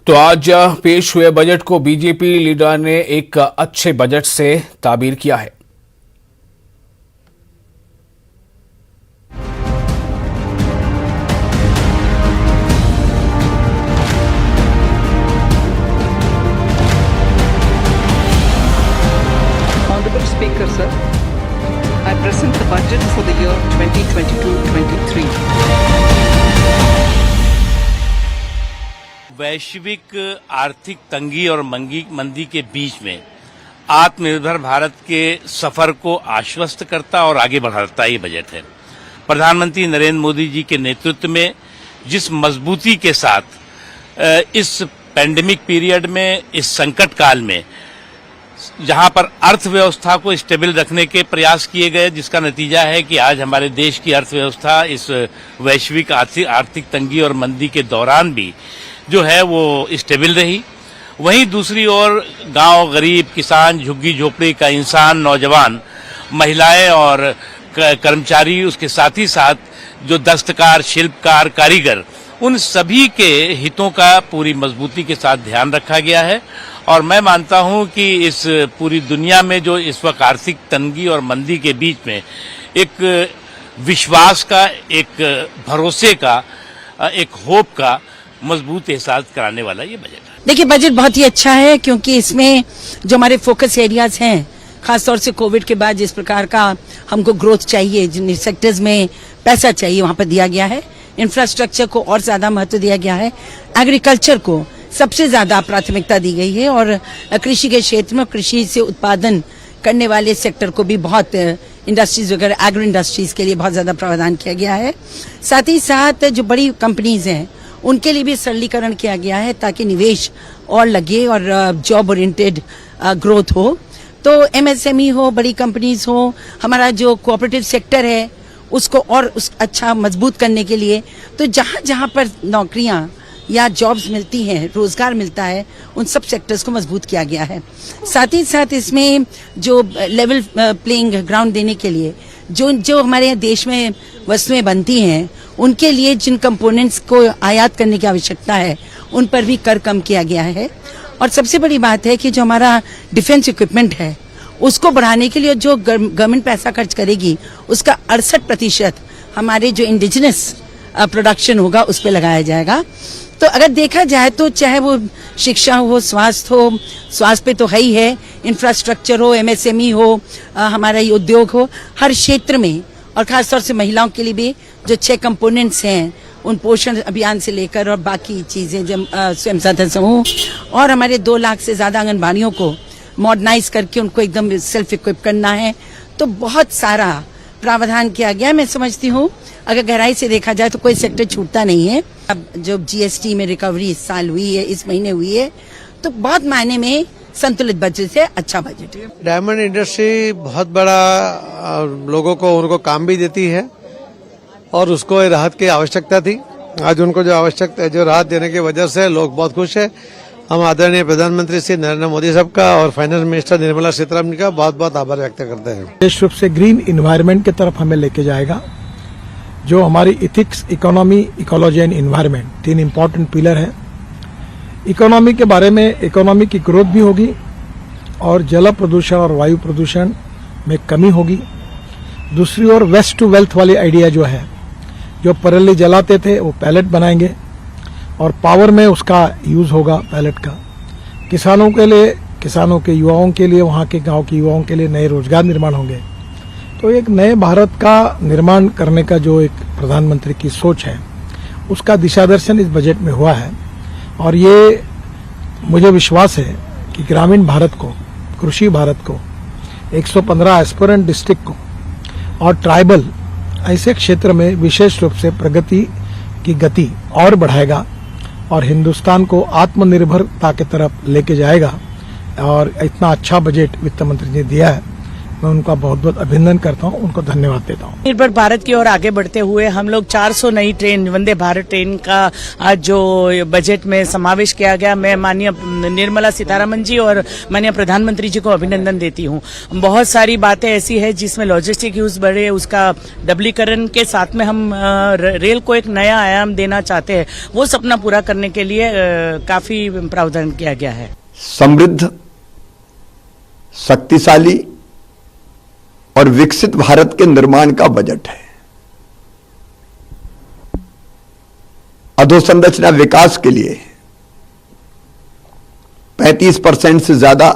तो आज पेश हुए बजट को बीजेपी लीडर ने एक अच्छे बजट से ताबीर किया है। Honorable Speaker, sir, I present the budget for the year 2022-23. वैश्विक आर्थिक तंगी और मंदी के बीच में आत्मनिर्भर भारत के सफर को आश्वस्त करता और आगे बढ़ाता ये बजट है। प्रधानमंत्री नरेंद्र मोदी जी के नेतृत्व में जिस मजबूती के साथ इस पैंडेमिक पीरियड में, इस संकट काल में जहां पर अर्थव्यवस्था को स्टेबल रखने के प्रयास किए गए, जिसका नतीजा है कि आज हमारे देश की अर्थव्यवस्था इस वैश्विक आर्थिक तंगी और मंदी के दौरान भी जो है वो स्टेबल रही। वहीं दूसरी ओर गांव, गरीब, किसान, झुग्गी झोपड़ी का इंसान, नौजवान, महिलाएं और कर्मचारी, उसके साथ ही साथ जो दस्तकार, शिल्पकार, कारीगर, उन सभी के हितों का पूरी मजबूती के साथ ध्यान रखा गया है। और मैं मानता हूं कि इस पूरी दुनिया में जो इस वक्त आर्थिक तंगी और मंदी के बीच में एक विश्वास का, एक भरोसे का, एक होप का मजबूत एहसास कराने वाला ये बजट है। देखिए, बजट बहुत ही अच्छा है क्योंकि इसमें जो हमारे फोकस एरियाज हैं, खासतौर से कोविड के बाद जिस प्रकार का हमको ग्रोथ चाहिए, जिन सेक्टर्स में पैसा चाहिए, वहां पर दिया गया है। इंफ्रास्ट्रक्चर को और ज्यादा महत्व दिया गया है। एग्रीकल्चर को सबसे ज्यादा प्राथमिकता दी गई है और कृषि के क्षेत्र में, कृषि से उत्पादन करने वाले सेक्टर को भी बहुत, इंडस्ट्रीज वगैरह, एग्रो इंडस्ट्रीज के लिए बहुत ज्यादा प्रावधान किया गया है। साथ ही साथ जो बड़ी कंपनीज हैं उनके लिए भी सरलीकरण किया गया है ताकि निवेश और लगे और जॉब ओरिएंटेड ग्रोथ हो। तो एमएसएमई हो, बड़ी कंपनीज हो, हमारा जो कोऑपरेटिव सेक्टर है उसको और अच्छा मजबूत करने के लिए, तो जहां जहां पर नौकरियां या जॉब्स मिलती हैं, रोजगार मिलता है, उन सब सेक्टर्स को मजबूत किया गया है। साथ ही साथ इसमें जो लेवल प्लेइंग ग्राउंड देने के लिए जो हमारे देश में वस्तुएं बनती हैं, उनके लिए जिन कंपोनेंट्स को आयात करने की आवश्यकता है, उन पर भी कर कम किया गया है। और सबसे बड़ी बात है कि जो हमारा डिफेंस इक्विपमेंट है उसको बढ़ाने के लिए जो गवर्नमेंट पैसा खर्च करेगी, उसका 68% हमारे जो इंडिजिनस प्रोडक्शन होगा उस पर लगाया जाएगा। तो अगर देखा जाए तो चाहे वो शिक्षा हो, स्वास्थ्य पे तो है ही है, इंफ्रास्ट्रक्चर हो, एमएसएमई हो, हमारा ये उद्योग हो, हर क्षेत्र में, और खासतौर से महिलाओं के लिए भी जो 6 कंपोनेंट्स हैं, उन पोषण अभियान से लेकर और बाकी चीजें, जब स्वयं सहायता समूह और हमारे 2 लाख से ज्यादा आंगनबाड़ियों को मॉडर्नाइज करके उनको एकदम सेल्फ इक्विप करना है। तो बहुत सारा प्रावधान किया गया। मैं समझती हूँ अगर गहराई से देखा जाए तो कोई सेक्टर छूटता नहीं है। अब जो जीएसटी में रिकवरी इस साल हुई है, इस महीने हुई है, तो बहुत मायने में संतुलित बजट है, अच्छा बजट है। डायमंड इंडस्ट्री बहुत बड़ा लोगों को, उनको काम भी देती है और उसको राहत की आवश्यकता थी। आज उनको जो राहत देने की वजह से लोग बहुत खुश है। हम आदरणीय प्रधानमंत्री श्री नरेंद्र मोदी साहब का और फाइनेंस मिनिस्टर निर्मला सीतारमण का बहुत बहुत आभार व्यक्त करते हैं। विशेष रूप से ग्रीन इन्वायरमेंट की तरफ हमें लेके जाएगा। जो हमारी ethics, economy, ecology and environment, 3 important pillar है। इकोनॉमी के बारे में, इकोनॉमी की ग्रोथ भी होगी और जल प्रदूषण और वायु प्रदूषण में कमी होगी। दूसरी ओर वेस्ट टू वेल्थ वाली आइडिया जो है, जो पराली जलाते थे वो पैलेट बनाएंगे और पावर में उसका यूज होगा पैलेट का। किसानों के लिए, किसानों के युवाओं के लिए, वहाँ के गांव के युवाओं के लिए नए रोजगार निर्माण होंगे। तो एक नए भारत का निर्माण करने का जो एक प्रधानमंत्री की सोच है, उसका दिशा दर्शन इस बजट में हुआ है। और ये मुझे विश्वास है कि ग्रामीण भारत को, कृषि भारत को, 115 एस्पिरेंट डिस्ट्रिक्ट को और ट्राइबल ऐसे क्षेत्र में विशेष रूप से प्रगति की गति और बढ़ाएगा और हिंदुस्तान को आत्मनिर्भरता की तरफ लेके जाएगा। और इतना अच्छा बजट वित्त मंत्री ने दिया है, मैं उनका बहुत बहुत अभिनंदन करता हूं, उनको धन्यवाद देता हूं। निर्भर भारत की ओर आगे बढ़ते हुए हम लोग 400 नई ट्रेन, वंदे भारत ट्रेन का आज जो बजट में समावेश किया गया, मैं माननीय निर्मला सीतारमण जी और माननीय प्रधानमंत्री जी को अभिनंदन देती हूं। बहुत सारी बातें ऐसी है जिसमें लॉजिस्टिक यूज बढ़े, उसका डबलीकरण के साथ में हम रेल को एक नया आयाम देना चाहते हैं। वो सपना पूरा करने के लिए काफी प्रावधान किया गया है। समृद्ध, शक्तिशाली और विकसित भारत के निर्माण का बजट है। अधोसंरचना विकास के लिए 35% से ज्यादा